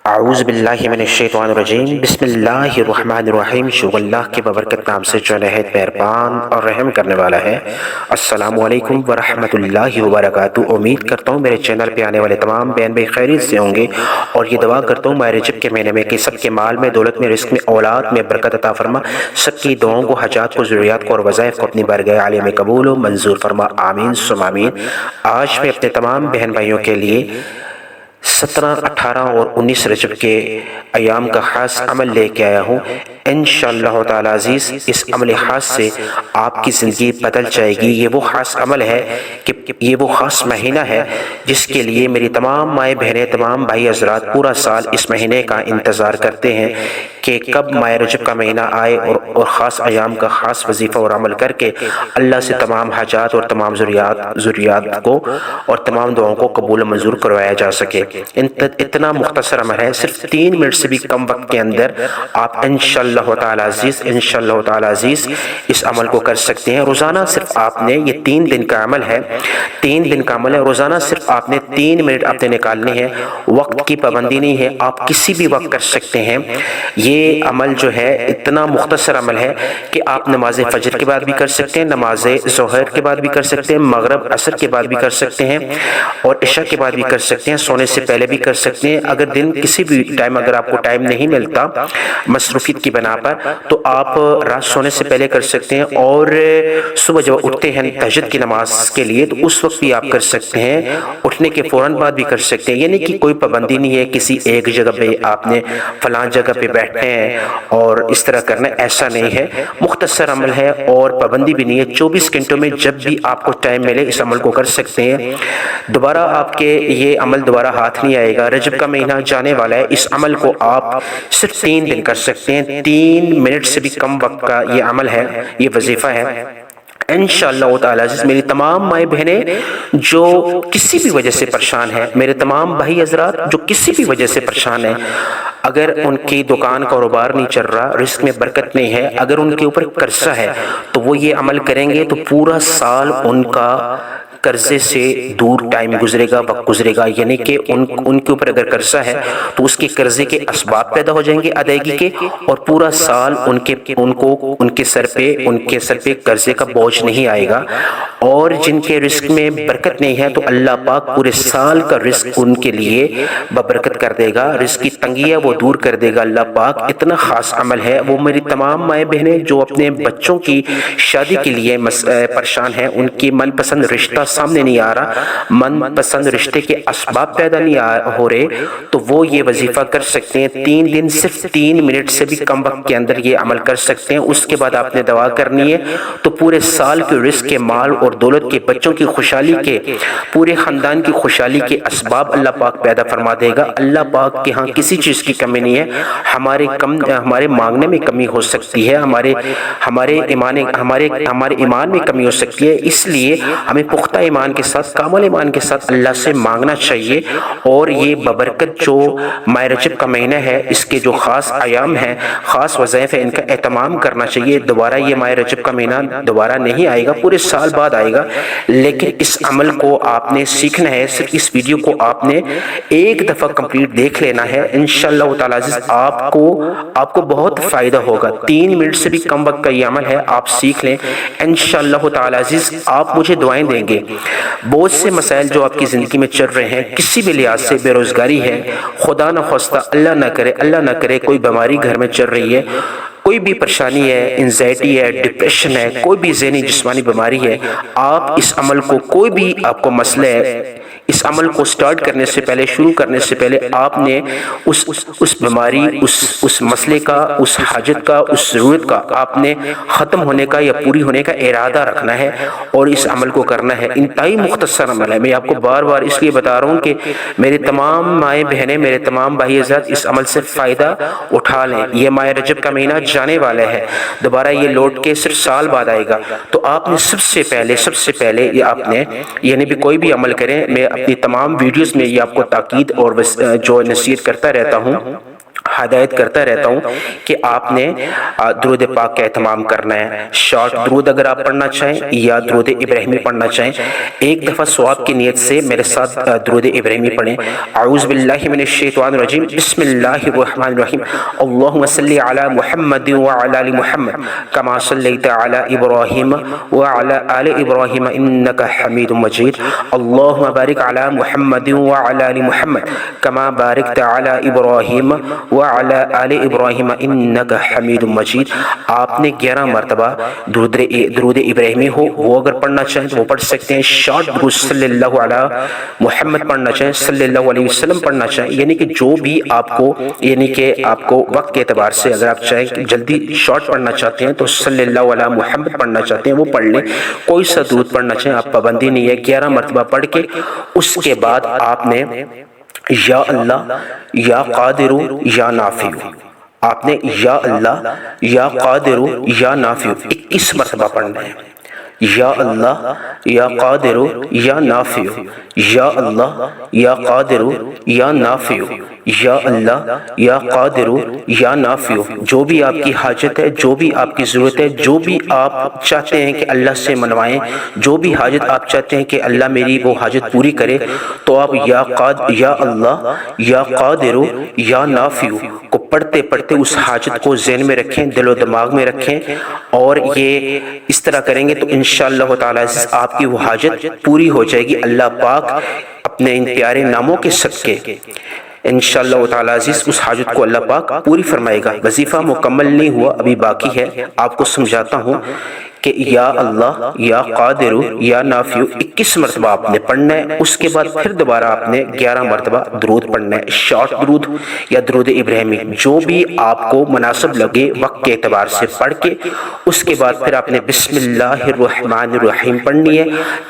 اعوذ باللہ من الشیطان الرجیم، بسم اللہ الرحمن الرحیم۔ شکر اللہ کے ببرکت نام سے جو نہایت مہربان اور رحم کرنے والا ہے۔ السلام علیکم ورحمۃ اللہ وبرکاتہ۔ امید کرتا ہوں میرے چینل پہ آنے والے تمام بہن بھائی خیریت سے ہوں گے، اور یہ دعا کرتا ہوں ماہ رجب کے مہینے میں کہ سب کے مال میں، دولت میں، رزق میں، اولاد میں برکت عطا فرما، سب کی دعاؤں کو، حاجات کو، ضروریات کو اور وظائف کو اپنی بارگاہ عالیہ میں قبول و منظور فرما، آمین ثم آمین۔ آج میں اپنے تمام بہن بھائیوں کے لیے 17، 18 اور 19 رجب کے ایام کا خاص عمل لے کے آیا ہوں۔ انشاءاللہ تعالی عزیز اس عمل خاص سے آپ کی زندگی بدل جائے گی۔ یہ وہ خاص عمل ہے کہ یہ وہ خاص مہینہ ہے جس کے لیے میری تمام مائیں بہنیں، تمام بھائی حضرات پورا سال اس مہینے کا انتظار کرتے ہیں کہ کب ماہ رجب کا مہینہ آئے اور خاص ایام کا خاص وظیفہ اور عمل کر کے اللہ سے تمام حاجات اور تمام ضروریات کو اور تمام دعاؤں کو قبول و منظور کروایا جا سکے۔ اتنا مختصر عمل ہے، صرف 3 منٹ سے بھی کم وقت کے اندر آپ انشاءاللہ تعالی عزیز اس عمل کو کر سکتے ہیں۔ روزانہ صرف آپ نے، یہ 3 دن کا عمل ہے، 3 دن کا عمل ہے، روزانہ صرف آپ نے 3 منٹ اپنے نکالنے ہیں۔ وقت کی پابندی نہیں ہے، آپ کسی بھی وقت کر سکتے ہیں۔ یہ عمل جو ہے اتنا مختصر عمل ہے کہ آپ نماز فجر کے بعد بھی کر سکتے ہیں، نماز ظہر کے بعد بھی کر سکتے ہیں، مغرب عصر کے بعد بھی کر سکتے ہیں، اور عشاء کے بعد بھی کر سکتے ہیں، سونے سے پہلے بھی کر سکتے ہیں۔ اگر دن کسی بھی ٹائم اگر آپ کو ٹائم نہیں ملتا مصروفیت کی بنا پر، تو آپ رات سونے سے پہلے کر سکتے ہیں، اور صبح جب اٹھتے ہیں تہجد کی نماز کے لیے تو اس وقت بھی آپ کر سکتے ہیں، اٹھنے کے فوراً بعد بھی کر سکتے ہیں۔ یعنی کہ کوئی پابندی نہیں ہے کسی ایک جگہ پہ آپ نے فلاں جگہ پہ بیٹھنے ہیں اور اس طرح کرنا، ایسا نہیں ہے۔ مختصر عمل ہے اور پابندی بھی نہیں ہے، 24 گھنٹوں میں جب بھی آپ کو ٹائم ملے اس عمل کو کر سکتے ہیں۔ دوبارہ آپ کے یہ عمل دوبارہ ہاتھ نہیں آئے گا۔ رجب کا مہینہ جانے والا ہے، اس عمل کو آپ صرف 3 دن کر سکتے ہیں، 3 منٹ سے بھی کم وقت کا یہ عمل ہے، یہ وظیفہ ہے۔ انشاءاللہ تعالی عزیز میری تمام مائیں بہنیں جو کسی بھی وجہ سے پریشان ہیں، میرے تمام بھائی حضرات جو کسی بھی وجہ سے پریشان ہیں، اگر ان کی دکان کاروبار نہیں چل رہا، رزق میں برکت نہیں ہے، اگر ان کے اوپر قرضہ ہے تو وہ یہ عمل کریں گے تو پورا سال ان کا قرضے سے دور ٹائم گزرے گا، وقت گزرے گا۔ یعنی کہ ان کے اوپر اگر قرضہ ہے تو اس کے قرضے کے اسباب پیدا ہو جائیں گے ادائیگی کے، اور پورا سال ان کے سر پہ قرضے کا بوجھ نہیں آئے گا۔ اور جن کے رزق میں برکت نہیں ہے تو اللہ پاک پورے سال کا رزق ان کے لیے ببرکت کر دے گا، رزق کی تنگی ہے وہ دور کر دے گا اللہ پاک۔ اتنا خاص عمل ہے۔ وہ میری تمام مائیں بہنیں جو اپنے بچوں کی شادی کے لیے پریشان ہیں، ان کی من پسند رشتہ سامنے نہیں آ رہا، من پسند رشتے کے اسباب پیدا نہیں ہو رہے، تو وہ یہ وظیفہ کر سکتے ہیں۔ 3 دن صرف 3 منٹ سے بھی کم وقت کے اندر یہ عمل کر سکتے ہیں۔ اس کے بعد آپ نے دعا کرنی ہے تو پورے سال کے رزق کے، مال اور دولت کے، بچوں کی خوشحالی کے، پورے خاندان کی خوشحالی کے اسباب اللہ پاک پیدا فرما دے گا۔ اللہ پاک کے ہاں کسی چیز کی کمی نہیں ہے۔ ہمارے مانگنے میں کمی ہو سکتی ہے، ہمارے ایمان میں کمی ہو سکتی ہے، اس لیے ہمیں پختہ ایمان کے ساتھ، کامل ایمان کے ساتھ اللہ سے مانگنا چاہیے۔ اور یہ ببرکت جو ماہ رجب کا مہینہ ہے، اس کے جو خاص ایام ہیں، خاص وظائف ہیں، ان کا اہتمام کرنا چاہیے۔ دوبارہ یہ ماہ رجب کا مہینہ دوبارہ نہیں آئے گا، پورے سال بعد آئے گا، لیکن اس عمل کو آپ نے سیکھنا ہے۔ صرف اس ویڈیو کو آپ نے ایک دفعہ کمپلیٹ دیکھ لینا ہے، انشاءاللہ تعالی عزیز آپ کو بہت فائدہ ہوگا۔ 3 منٹ سے بھی کم وقت کا یہ عمل ہے، آپ سیکھ لیں انشاءاللہ تعالی عزیز۔ آپ مجھے دعائیں دیں گے۔ بہت سے مسائل جو آپ کی زندگی میں چل رہے ہیں، کسی بھی لحاظ سے، بے روزگاری ہے، خدا نہ خواستہ اللہ نہ کرے کوئی بیماری گھر میں چل رہی ہے، کوئی بھی پریشانی ہے، انزائٹی ہے، ڈپریشن ہے، کوئی بھی ذہنی جسمانی بیماری ہے، آپ اس عمل کو، کوئی بھی آپ کو مسئلہ ہے، اس عمل کو سٹارٹ کرنے سے پہلے، شروع کرنے سے پہلے آپ نے اس بیماری، اس مسئلے کا، اس حاجت کا، اس ضرورت کا آپ نے ختم ہونے کا یا پوری ہونے کا ارادہ رکھنا ہے اور اس عمل کو کرنا ہے۔ انتہائی مختصر عمل ہے، میں آپ کو بار بار اس لیے بتا رہا ہوں کہ میرے تمام مائیں بہنیں، میرے تمام بھائی حضرات اس عمل سے فائدہ اٹھا لیں۔ یہ ماہ رجب کا مہینہ جانے والا ہے، دوبارہ یہ لوٹ کے صرف سال بعد آئے گا، تو آپ نے سب سے پہلے یہ آپ نے، یعنی بھی کوئی بھی عمل کریں، میں اپنی تمام ویڈیوز میں یہ آپ کو تاکید اور جو نصیحت کرتا رہتا ہوں، ہدایت کرتا رہتا ہوں کہ آپ نے درود پاک کا اہتمام کرنا ہے. شارٹ درود اگر آپ پڑھنا چاہیں یا درود ابراہیمی پڑھنا چاہیں، ایک دفعہ ثواب کی نیت سے میرے ساتھ درود ابراہیمی پڑھیں. اعوذ باللہ من الشیطان الرجیم، بسم اللہ الرحمن الرحیم، اللہم صلی علی محمد وعلی آل محمد کما صلیت علی ابراہیم وعلی آل ابراہیم انک حمید مجید، اللہم بارک علی محمد وعلی آل محمد کما بارکت علی ابراہیم وعلی آل ابراہیم انک حمید مجید. آپ نے 11 مرتبہ درود ابراہیمی ہو وہ اگر پڑھنا چاہیں تو وہ پڑھ سکتے ہیں. شارٹ درود صلی اللہ علیہ محمد پڑھنا چاہیں، صلی اللہ علیہ وسلم پڑھنا چاہیں، یعنی کہ جو بھی آپ کو، یعنی کہ آپ کو وقت کے اعتبار سے اگر آپ چاہیں کہ جلدی شارٹ پڑھنا چاہتے ہیں تو صلی اللہ علیہ محمد پڑھنا چاہتے ہیں وہ پڑھ لیں. کوئی سا درود پڑھنا چاہیں آپ پابندی نہیں ہے. 11 مرتبہ پڑھ کے اس کے بعد آپ نے یا اللہ یا قادر یا نافع، آپ نے یا اللہ یا قادر یا نافع 21 مرتبہ پڑھنا ہے. یا اللہ یا قادر یا نافع، یا اللہ یا قادر یا نافع، یا اللہ یا قادر یا نافع. جو بھی آپ کی حاجت ہے، جو بھی آپ کی ضرورت ہے، جو بھی آپ چاہتے ہیں کہ اللہ سے منوائیں، جو بھی حاجت آپ چاہتے ہیں کہ اللہ میری وہ حاجت پوری کرے، تو آپ یا اللہ یا قادر یا نافع کو پڑھتے پڑھتے اس حاجت کو ذہن میں رکھیں، دل و دماغ میں رکھیں، اور یہ اس طرح کریں گے تو انشاءاللہ تعالی آپ کی وہ حاجت پوری ہو جائے گی. اللہ پاک اپنے ان پیارے ناموں کے صدقے انشاءاللہ تعالی عزیز اس حاجت کو اللہ پاک پوری فرمائے گا. وظیفہ مکمل نہیں ہوا، ابھی باقی ہے. آپ کو سمجھاتا ہوں کہ یا اللہ یا قادر یا نافع 21 مرتبہ آپ نے پڑھنا ہے. اس کے بعد پھر دوبارہ آپ نے 11 مرتبہ درود پڑھنا ہے، شارٹ درود یا درود ابراہیمی جو بھی آپ کو مناسب لگے وقت کے اعتبار سے پڑھ کے اس کے بعد پھر آپ نے بسم اللہ الرحمن الرحیم پڑھنی ہے.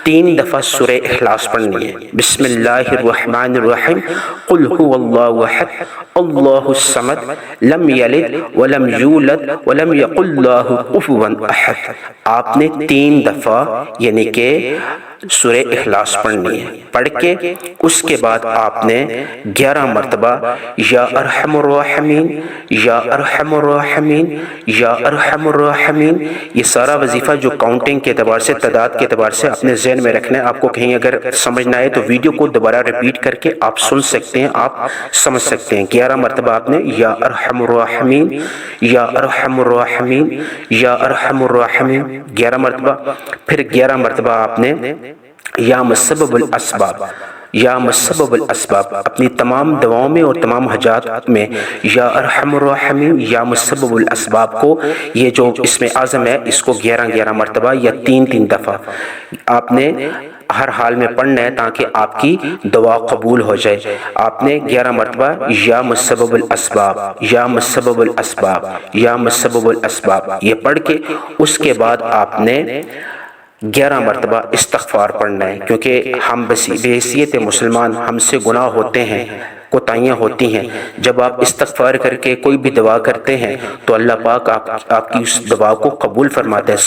3 دفعہ سورہ اخلاص پڑھنی ہے. بسم اللہ الرحمن الرحیم، قل هو اللہ احد اللہ الصمد لم یلد ولم یولد ولم یکن لہ کفوا احد. آپ نے 3 دفعہ یعنی کہ سورہ اخلاص پڑھنی ہے. پڑھ کے اس کے بعد آپ نے 11 مرتبہ یا ارحم الراحمین یا ارحم الراحمین یا ارحم الراحمین. یہ سارا وظیفہ جو کاؤنٹنگ کے اعتبار سے، تعداد کے اعتبار سے اپنے ذہن میں رکھنا ہے. آپ کو کہیں اگر سمجھ نہ آئے تو ویڈیو کو دوبارہ ریپیٹ کر کے آپ سن سکتے ہیں، آپ سمجھ سکتے ہیں. 11 مرتبہ آپ نے یا ارحم الراحمین یا ارحم الراحمین یا ارحم الراحمین 11 مرتبہ. پھر 11 مرتبہ آپ نے یا مسبب الاسباب، یا مسبب الاسباب اپنی تمام دعاؤں میں اور تمام حاجات میں یا ارحم الراحمین یا مسبب الاسباب کو، یہ جو اسم اعظم ہے اس کو 11 مرتبہ یا 3 دفعہ آپ نے ہر حال میں پڑھنا ہے تاکہ آپ کی دعا قبول ہو جائے. آپ نے 11 مرتبہ یا مسبب الاسباب یا مسبب الاسباب یا مسبب الاسباب یہ پڑھ کے اس کے بعد آپ نے 11 مرتبہ استغفار پڑھنا ہے. کیونکہ ہم بحیثیت مسلمان ہم سے گناہ ہوتے ہیں، کوتاہیاں ہوتی ہیں. جب آپ استغفار کر کے کوئی بھی دعا کرتے ہیں تو اللہ پاک آپ کی اس دعا کو قبول فرماتا ہے.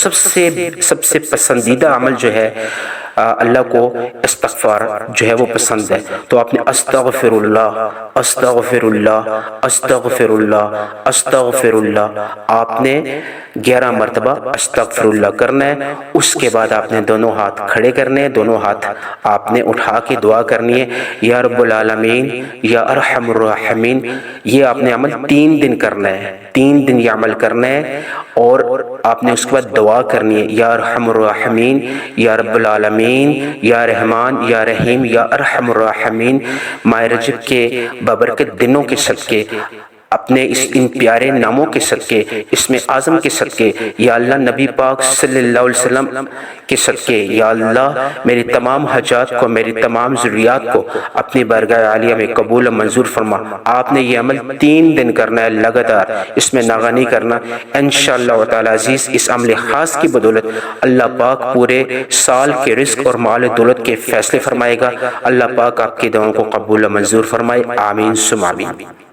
سب سے پسندیدہ عمل جو ہے اللہ کو استغفار جو ہے وہ پسند ہے. تو آپ نے استغفر اللہ استغفر اللہ استغفر اللہ استغفر اللہ آپ نے 11 مرتبہ استغفر اللہ کرنا ہے. اس کے بعد آپ نے دونوں ہاتھ کھڑے کرنے ہیں، دونوں ہاتھ آپ نے اٹھا کے دعا کرنی ہے یا رب العالمین یا ارحم الراحمین. یہ آپ نے عمل 3 دن کرنا ہے، 3 دن یہ عمل کرنا ہے. اور آپ نے اس کے بعد دعا کرنی ہے یا ارحم الراحمین یا رب العالمین یا رحمان یا رحیم یا ارحم الراحمین. ماہ رجب کے بابرکت دنوں کے صدقے، اپنے ان پیارے ناموں کے صدقے، اسم اعظم کے صدقے، یا اللہ نبی پاک صلی اللہ علیہ وسلم کے صدقے، یا اللہ میری تمام حاجات کو، میری تمام ضروریات کو اپنی بارگاہ عالیہ میں قبول و منظور فرما. آپ نے یہ عمل 3 دن کرنا ہے لگاتار، اس میں ناغہ نہیں کرنا. انشاءاللہ تعالی عزیز اس عمل خاص کی بدولت اللہ پاک پورے سال کے رزق اور مال دولت کے فیصلے فرمائے گا. اللہ پاک آپ کی دعاؤں کو قبول و منظور فرمائے. آمین ثم آمین.